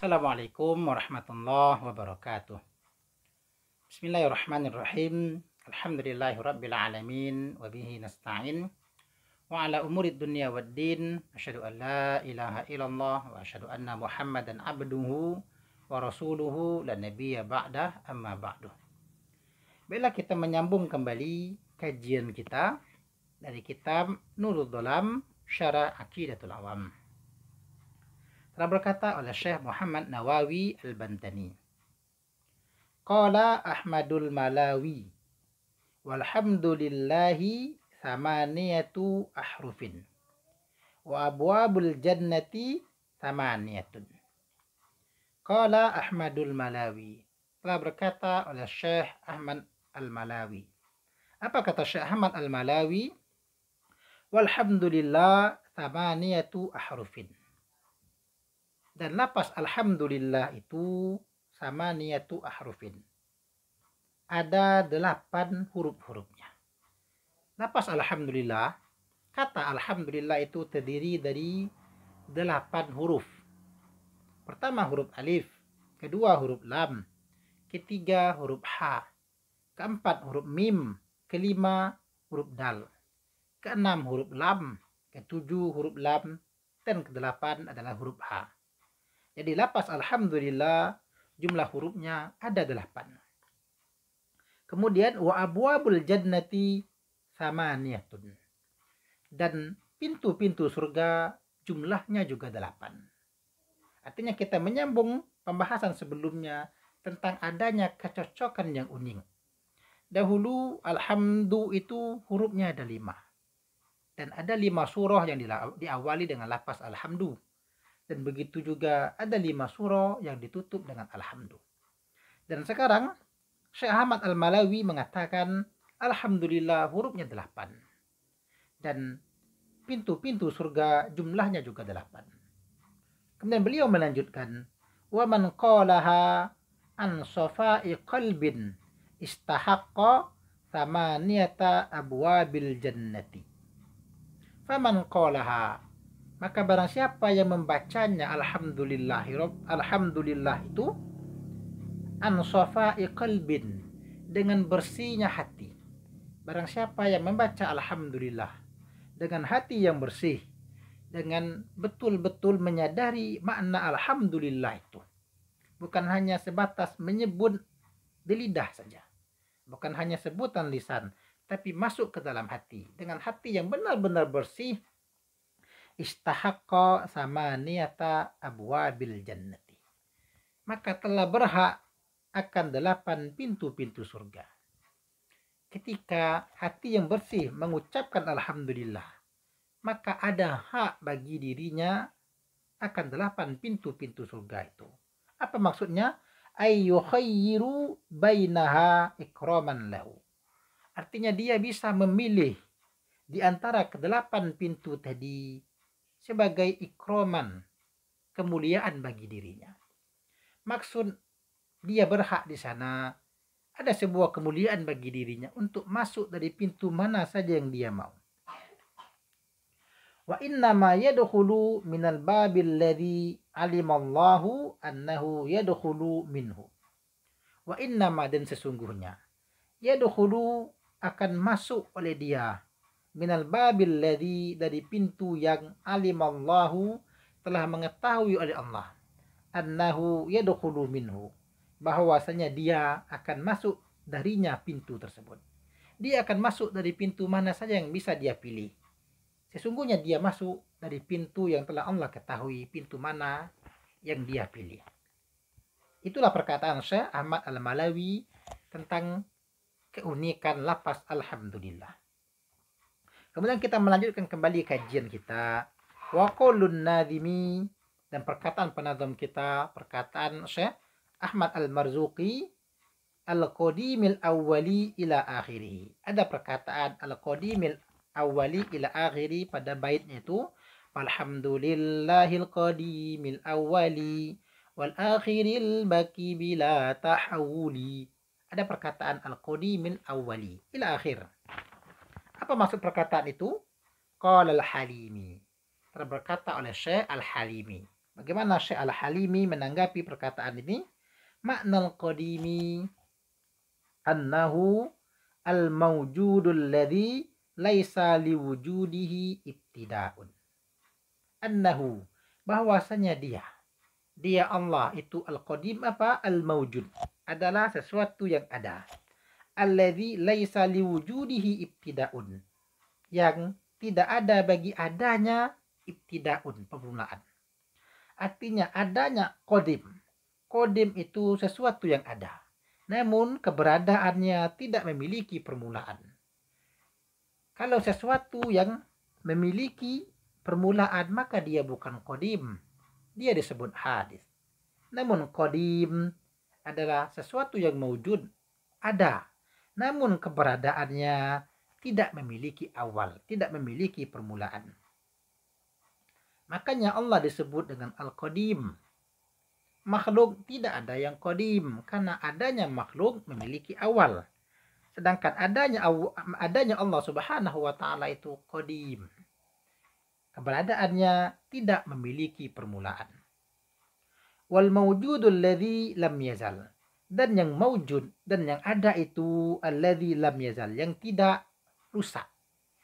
Assalamualaikum warahmatullahi wabarakatuh. Bismillahirrahmanirrahim. Alhamdulillahirabbil alamin wa bihi nasta'in wa ala umurid dunya waddin. Asyhadu an la ilaha illallah wa asyhadu anna Muhammadan abduhu wa rasuluhu la nabiyya ba'dah amma ba'du. Baiklah, kita menyambung kembali kajian kita dari kitab Nurul Dhalam Syarah Aqidatul Awam. Telah berkata oleh Syekh Muhammad Nawawi Al-Bantani, Qala Ahmadul Malawi, walhamdulillahi samaniyatu ahrufin, wa abwabul jannati samaniyatun. Qala Ahmadul Malawi, telah berkata oleh Syekh Ahmad Al-Malawi. Apa kata Syekh Ahmad Al-Malawi? Walhamdulillah samaniyatu ahrufin. Dan lapas alhamdulillah itu sama niyatu ahrufin. Ada 8 huruf-hurufnya. Lapas alhamdulillah, kata alhamdulillah itu terdiri dari 8 huruf. Pertama huruf alif, kedua huruf lam, ketiga huruf ha, keempat huruf mim, kelima huruf dal, keenam huruf lam, ketujuh huruf lam, dan kedelapan adalah huruf ha. Jadi lapas alhamdulillah jumlah hurufnya ada 8. Kemudian wa abwabul jannati samaniyatun. Dan pintu-pintu surga jumlahnya juga 8. Artinya kita menyambung pembahasan sebelumnya tentang adanya kecocokan yang unik. Dahulu alhamdu itu hurufnya ada 5. Dan ada 5 surah yang diawali dengan lapas alhamdu. Dan begitu juga ada 5 surah yang ditutup dengan alhamdu. Dan sekarang Syekh Ahmad Al-Malawi mengatakan alhamdulillah hurufnya 8. Dan pintu-pintu surga jumlahnya juga 8. Kemudian beliau melanjutkan, wa man qalaha an safa'i qalbin istahaqqa samaniyata abwabil jannati. Faman qalaha, maka barang siapa yang membacanya alhamdulillah itu an safa'i qalbin, dengan bersihnya hati. Barang siapa yang membaca alhamdulillah dengan hati yang bersih, dengan betul-betul menyadari makna alhamdulillah itu, bukan hanya sebatas menyebut di lidah saja, bukan hanya sebutan lisan, tapi masuk ke dalam hati dengan hati yang benar-benar bersih, istahaqqa samaniyata abwabil jannati, maka telah berhak akan 8 pintu-pintu surga. Ketika hati yang bersih mengucapkan alhamdulillah, maka ada hak bagi dirinya akan 8 pintu-pintu surga itu. Apa maksudnya? Ayyukhayyiru bainaha ikraman lahu. Artinya dia bisa memilih di antara ke-8 pintu tadi sebagai ikroman, kemuliaan bagi dirinya. Maksud dia berhak di sana, ada sebuah kemuliaan bagi dirinya untuk masuk dari pintu mana saja yang dia mau. Wa inna ma yadkhulu minal babil ladzi alimallahu annahu yadkhulu minhu. Wa inna ma, dan sesungguhnya, yadkhulu akan masuk oleh dia, minal babil ladzi, dari pintu yang alimallahu, telah mengetahui oleh Allah, annahu yadkhulu minhu, bahwasanya dia akan masuk darinya pintu tersebut. Dia akan masuk dari pintu mana saja yang bisa dia pilih. Sesungguhnya dia masuk dari pintu yang telah Allah ketahui, pintu mana yang dia pilih. Itulah perkataan Syekh Ahmad Al-Malawi tentang keunikan lafaz alhamdulillah. Kemudian kita melanjutkan kembali kajian kita. Wa qaulun nadhimi, dan perkataan penazam kita, perkataan Syekh Ahmad Al-Marzuqi, al-qadimil awwali ila akhirih. Ada perkataan al-qadimil awwali ila akhiri pada baitnya itu, alhamdulillahil qadimil awwali wal akhiril baki bila tahawuli. Ada perkataan al-qadimil awwali ila akhir. Apa maksud perkataan itu? Qala al-Halimi, berkata oleh Syekh Al-Halimi, Bagaimana Syekh Al-Halimi menanggapi perkataan ini? Makna al-qadimi annahu al-mawjudul ladzi laisa liwujudihi ibtida'un. Annahu, bahwasanya dia Allah itu al-qadim apa? Al-mawjud, adalah sesuatu yang ada. Alladzi laisa liwujudihi ibtida'un, yang tidak ada bagi adanya ibtida'un, permulaan. Artinya adanya qadim. Qadim itu sesuatu yang ada, namun keberadaannya tidak memiliki permulaan. Kalau sesuatu yang memiliki permulaan, maka dia bukan qadim, dia disebut hadis. Namun qadim adalah sesuatu yang mewujud, ada, namun keberadaannya tidak memiliki awal, tidak memiliki permulaan. Makanya Allah disebut dengan Al-Qadim. Makhluk tidak ada yang qadim, karena adanya makhluk memiliki awal. Sedangkan adanya Allah Subhanahu wa taala itu qadim. Keberadaannya tidak memiliki permulaan. Wal mawjudul ladzi lam yazal. Dan yang mawjud dan yang ada itu alladzi lam yazal, yang tidak rusak,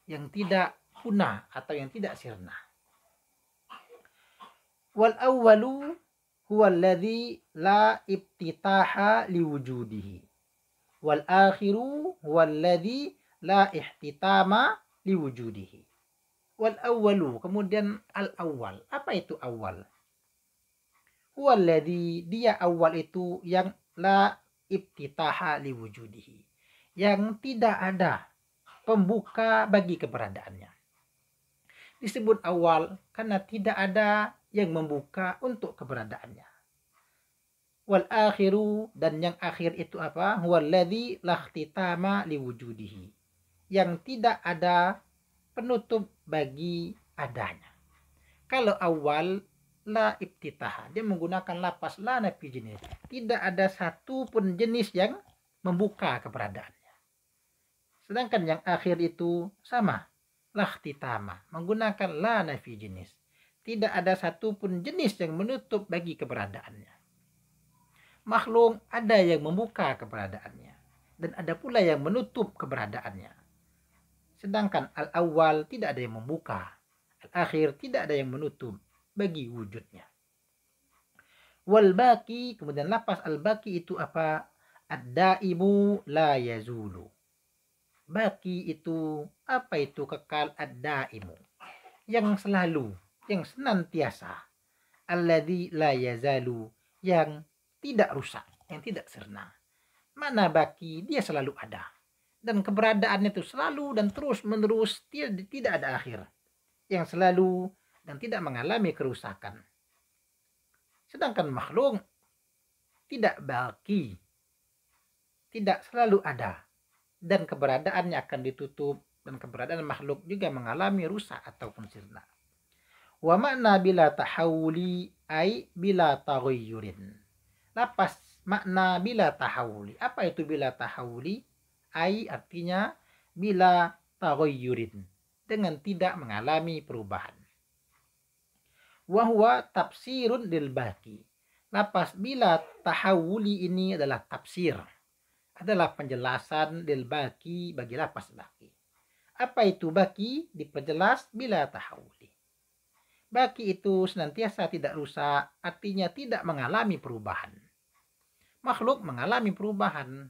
yang tidak punah atau yang tidak sirna. Wal awwalu huwa alladzi la ibtitaha liwujudihi. Wal akhiru huwa alladzi la ihtitama liwujudihi. Wal awwalu, kemudian al awwal. Apa itu awal? Huwa alladzi, dia awal itu yang la ibtitaha liwujudihi, yang tidak ada pembuka bagi keberadaannya. Disebut awal karena tidak ada yang membuka untuk keberadaannya. Wal akhiru, dan yang akhir itu apa? Huwallazi lahtitama liwujudihi, yang tidak ada penutup bagi adanya. Kalau awal la ibtitaha, dia menggunakan lapas la nafi jenis, tidak ada satu pun jenis yang membuka keberadaannya. Sedangkan yang akhir itu sama, lahtitama, menggunakan la nafi jenis, tidak ada satu pun jenis yang menutup bagi keberadaannya. Makhluk ada yang membuka keberadaannya, dan ada pula yang menutup keberadaannya. Sedangkan al-awwal tidak ada yang membuka, al-akhir tidak ada yang menutup bagi wujudnya. Wal baqi, kemudian lapas al-baqi itu apa? Ad-daimu la yazulu. Baqi itu apa? Itu kekal, ad-daimu, yang selalu, yang senantiasa. Alladzi la yazalu, yang tidak rusak, yang tidak sirna. Mana baki, dia selalu ada, dan keberadaannya itu selalu dan terus menerus, tidak ada akhir, yang selalu dan tidak mengalami kerusakan. Sedangkan makhluk tidak baki, tidak selalu ada, dan keberadaannya akan ditutup, dan keberadaan makhluk juga mengalami rusak ataupun sirna. Wa makna bila tahawuli ay bila taghayyurin. Lapas makna bila tahawuli. Apa itu bila tahawuli? Ai artinya bila taghayyurin, dengan tidak mengalami perubahan. Wa huwa tafsirun lil baqi. Lapas bila tahawuli ini adalah tafsir, adalah penjelasan lil baqi, bagi lapas baqi. Apa itu baqi? Diperjelas bila tahawuli. Baki itu senantiasa tidak rusak, artinya tidak mengalami perubahan. Makhluk mengalami perubahan,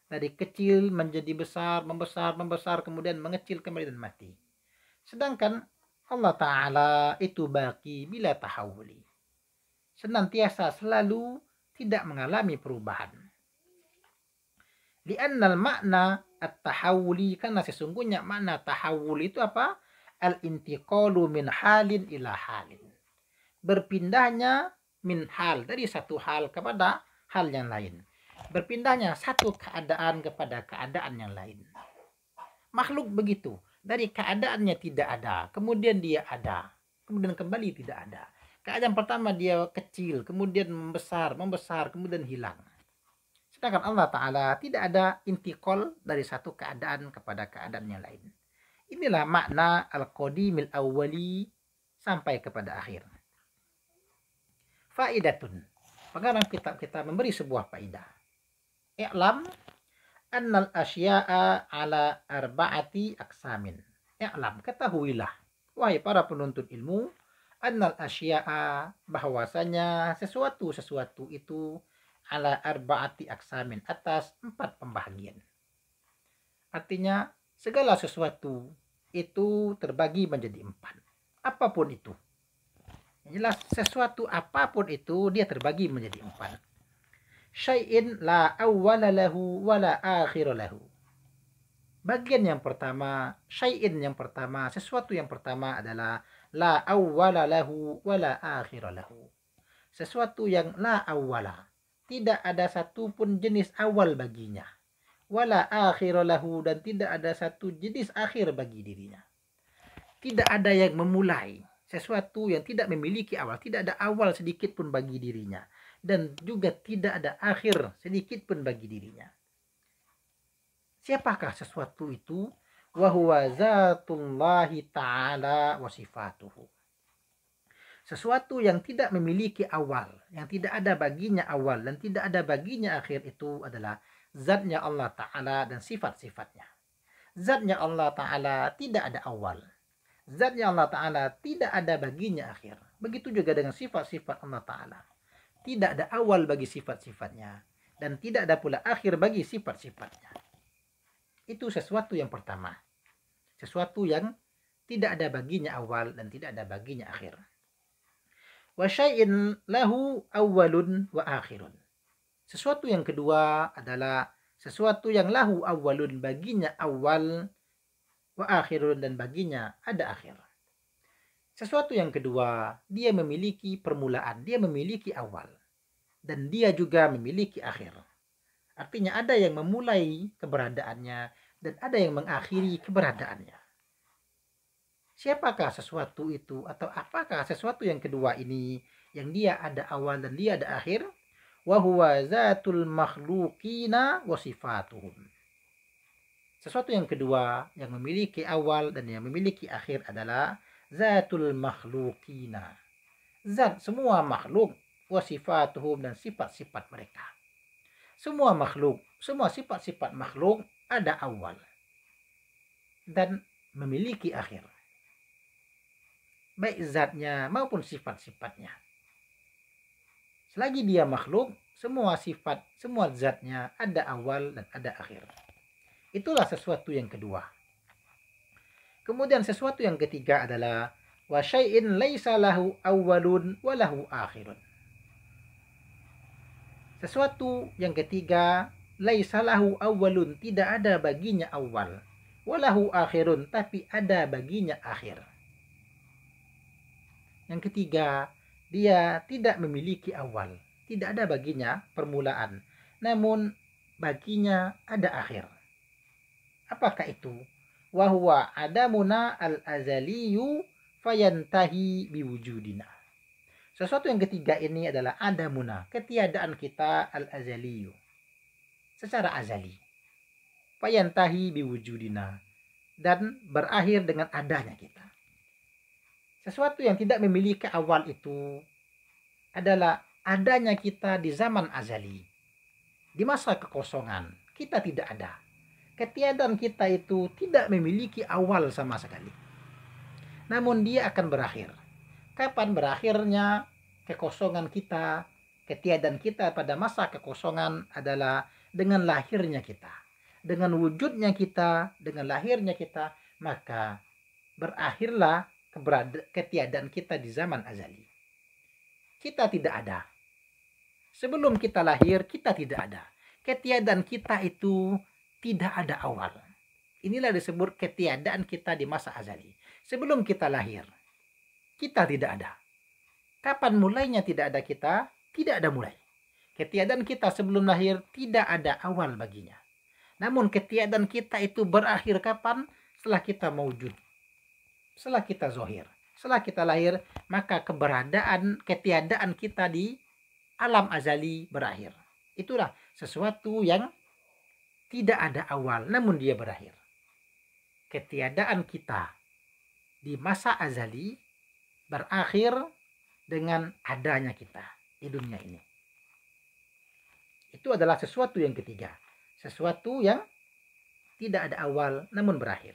dari kecil menjadi besar, membesar, kemudian mengecil kembali dan mati. Sedangkan Allah Ta'ala itu baki bila tahawuli, senantiasa selalu tidak mengalami perubahan. Li'annal makna at-tahawuli, karena sesungguhnya makna tahawuli itu apa? Al-intiqalu min halin ila halin, berpindahnya min hal, dari satu hal kepada hal yang lain, berpindahnya satu keadaan kepada keadaan yang lain. Makhluk begitu, dari keadaannya tidak ada, kemudian dia ada, kemudian kembali tidak ada. Keadaan pertama dia kecil, kemudian membesar, kemudian hilang. Sedangkan Allah Ta'ala tidak ada intiqal dari satu keadaan kepada keadaan yang lain. Inilah makna al-qadimil awwali sampai kepada akhir. Faidatun. Pengarang kitab kita memberi sebuah faidah. I'lam annal asya'a ala arba'ati aksamin. I'lam, ketahuilah, wahai para penuntut ilmu, annal asya'a, bahwasanya sesuatu itu ala arba'ati aksamin, atas 4 pembagian. Artinya segala sesuatu itu terbagi menjadi 4. Apapun itu. Jelas sesuatu apapun itu dia terbagi menjadi 4. Syai'in la awwala lahu wa la akhira lahu. Bagian yang pertama, syai'in yang pertama, sesuatu yang pertama adalah la awwala lahu wa la akhira lahu. Sesuatu yang la awwala, tidak ada satu pun jenis awal baginya. Wala akhira lahu, dan tidak ada satu jenis akhir bagi dirinya. Tidak ada yang memulai, sesuatu yang tidak memiliki awal, tidak ada awal sedikit pun bagi dirinya, dan juga tidak ada akhir sedikit pun bagi dirinya. Siapakah sesuatu itu? Wa huwa zatullahi ta'ala wa sifatuhu. Sesuatu yang tidak memiliki awal, yang tidak ada baginya awal dan tidak ada baginya akhir, itu adalah zatnya Allah Ta'ala dan sifat-sifatnya. Zatnya Allah Ta'ala tidak ada awal. Zatnya Allah Ta'ala tidak ada baginya akhir. Begitu juga dengan sifat-sifat Allah Ta'ala. Tidak ada awal bagi sifat-sifatnya. Dan tidak ada pula akhir bagi sifat-sifatnya. Itu sesuatu yang pertama. Sesuatu yang tidak ada baginya awal dan tidak ada baginya akhir. Wa syai'in lahu awwalun wa akhirun. Sesuatu yang kedua adalah sesuatu yang lahu awwalun, baginya awal, wa akhirun, dan baginya ada akhir. Sesuatu yang kedua, dia memiliki permulaan, dia memiliki awal, dan dia juga memiliki akhir. Artinya ada yang memulai keberadaannya dan ada yang mengakhiri keberadaannya. Siapakah sesuatu itu, atau apakah sesuatu yang kedua ini yang dia ada awal dan dia ada akhir? Wa huwa zatul makhluqina wa sifatuhum. Sesuatu yang kedua yang memiliki awal dan yang memiliki akhir adalah zatul makhluqina. Zat semua makhluk, wa sifatuhum, dan sifat-sifat mereka. Semua makhluk, semua sifat-sifat makhluk ada awal dan memiliki akhir. Baik zatnya maupun sifat-sifatnya. Selagi dia makhluk, semua sifat, semua zatnya ada awal dan ada akhir. Itulah sesuatu yang kedua. Kemudian sesuatu yang ketiga adalah wa syai'in laisa lahu awwalun wa lahu akhirun. Sesuatu yang ketiga, laisa lahu awwalun, tidak ada baginya awal, wa lahu akhirun, tapi ada baginya akhir. Yang ketiga, dia tidak memiliki awal, tidak ada baginya permulaan, namun baginya ada akhir. Apakah itu? Wa huwa adamuna al-azaliyu fayantahi biwujudina. Sesuatu yang ketiga ini adalah adamuna, ketiadaan kita al-azaliyu, secara azali. Fayantahi biwujudina, dan berakhir dengan adanya kita. Sesuatu yang tidak memiliki awal itu adalah adanya kita di zaman azali. Di masa kekosongan, kita tidak ada. Ketiadaan kita itu tidak memiliki awal sama sekali. Namun dia akan berakhir. Kapan berakhirnya kekosongan kita, ketiadaan kita pada masa kekosongan adalah dengan lahirnya kita. Dengan wujudnya kita, dengan lahirnya kita, maka berakhirlah ketiadaan kita di zaman azali. Kita tidak ada. Sebelum kita lahir, kita tidak ada. Ketiadaan kita itu tidak ada awal. Inilah disebut ketiadaan kita di masa azali. Sebelum kita lahir, kita tidak ada. Kapan mulainya tidak ada kita? Tidak ada mulai. Ketiadaan kita sebelum lahir tidak ada awal baginya. Namun ketiadaan kita itu berakhir kapan? Setelah kita mewujud. Setelah kita zohir, setelah kita lahir, maka keberadaan, ketiadaan kita di alam azali berakhir. Itulah sesuatu yang tidak ada awal, namun dia berakhir. Ketiadaan kita di masa azali berakhir dengan adanya kita. di dunia ini. Itu adalah sesuatu yang ketiga. Sesuatu yang tidak ada awal namun berakhir.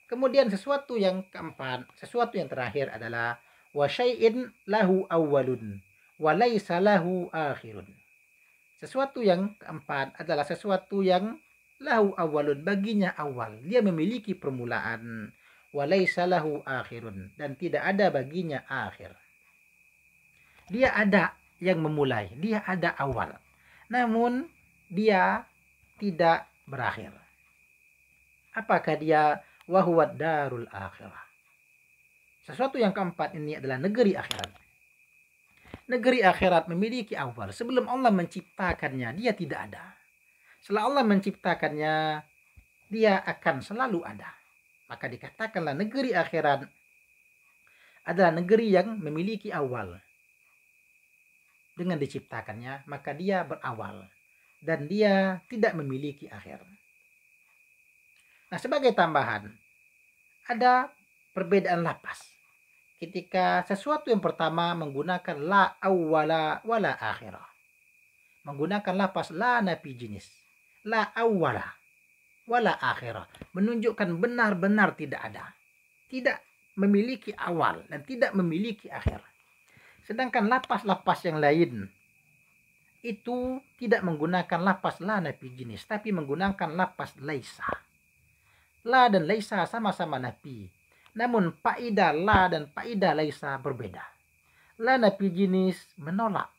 Kemudian sesuatu yang keempat, sesuatu yang terakhir adalah wa syai'in lahu awwalun wa laisa lahu akhirun. Sesuatu yang keempat adalah sesuatu yang lahu awwalun, baginya awal. Dia memiliki permulaan. Wa laisa lahu akhirun, dan tidak ada baginya akhir. Dia ada yang memulai, dia ada awal. Namun dia tidak berakhir. Apakah dia? Wahuwa darul akhirah. Sesuatu yang keempat ini adalah negeri akhirat. Negeri akhirat memiliki awal. Sebelum Allah menciptakannya, dia tidak ada. Setelah Allah menciptakannya, dia akan selalu ada. Maka dikatakanlah negeri akhirat adalah negeri yang memiliki awal. Dengan diciptakannya, maka dia berawal. Dan dia tidak memiliki akhir. Nah, sebagai tambahan, ada perbedaan lapas. Ketika sesuatu yang pertama menggunakan la awwala wala akhirah. Menggunakan lapas la nafi jenis. La awwala wala akhirah. Menunjukkan benar-benar tidak ada. Tidak memiliki awal dan tidak memiliki akhir. Sedangkan lapas-lapas yang lain itu tidak menggunakan lapas la nafi jenis, tapi menggunakan lapas laisa. La dan laisa sama-sama nafi. Namun faedah la dan faedah laisa berbeda. La nafi jenis menolak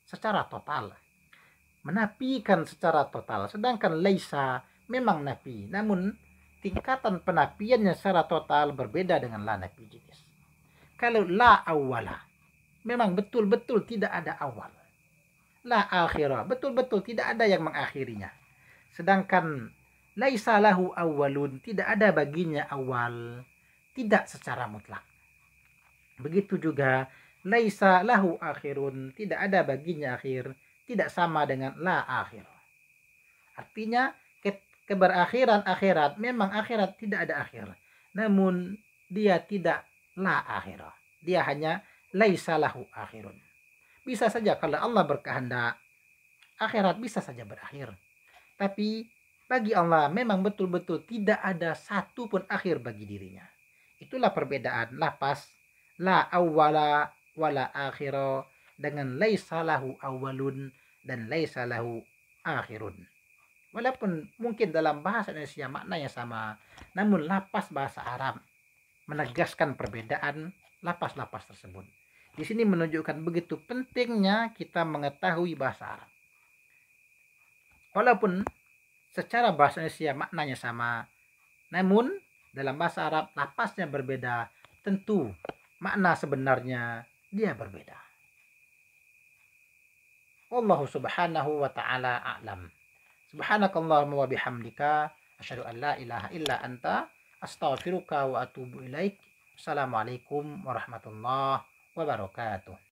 secara total. Menafikan secara total. Sedangkan laisa memang nafi. Namun tingkatan penafiannya secara total berbeda dengan la nafi jenis. Kalau la awwala, memang betul-betul tidak ada awal. La akhirah, betul-betul tidak ada yang mengakhirinya. Sedangkan laisa lahu awwalun, tidak ada baginya awal, tidak secara mutlak. Begitu juga laisa lahu akhirun, tidak ada baginya akhir, tidak sama dengan la akhir. Artinya keberakhiran akhirat, memang akhirat tidak ada akhir, namun dia tidak la akhirah, dia hanya laisa lahu akhirun. Bisa saja kalau Allah berkehendak, akhirat bisa saja berakhir. Tapi bagi Allah memang betul-betul tidak ada satu pun akhir bagi dirinya. Itulah perbedaan lapas la awwala wala akhira dengan laisa lahu awwalun dan laisa lahu akhirun. Walaupun mungkin dalam bahasa Indonesia maknanya sama, namun lapas bahasa Arab menegaskan perbedaan lapas-lapas tersebut. Di sini menunjukkan begitu pentingnya kita mengetahui bahasa Arab. Walaupun secara bahasa Indonesia maknanya sama, namun dalam bahasa Arab lapasnya berbeda, tentu makna sebenarnya dia berbeda. Wallahu subhanahu wa ta'ala a'lam. Subhanakallahumma wa bihamdika asyhadu an la ilaha illa anta astaghfiruka wa atubu ilaik. Assalamualaikum warahmatullahi wabarakatuh.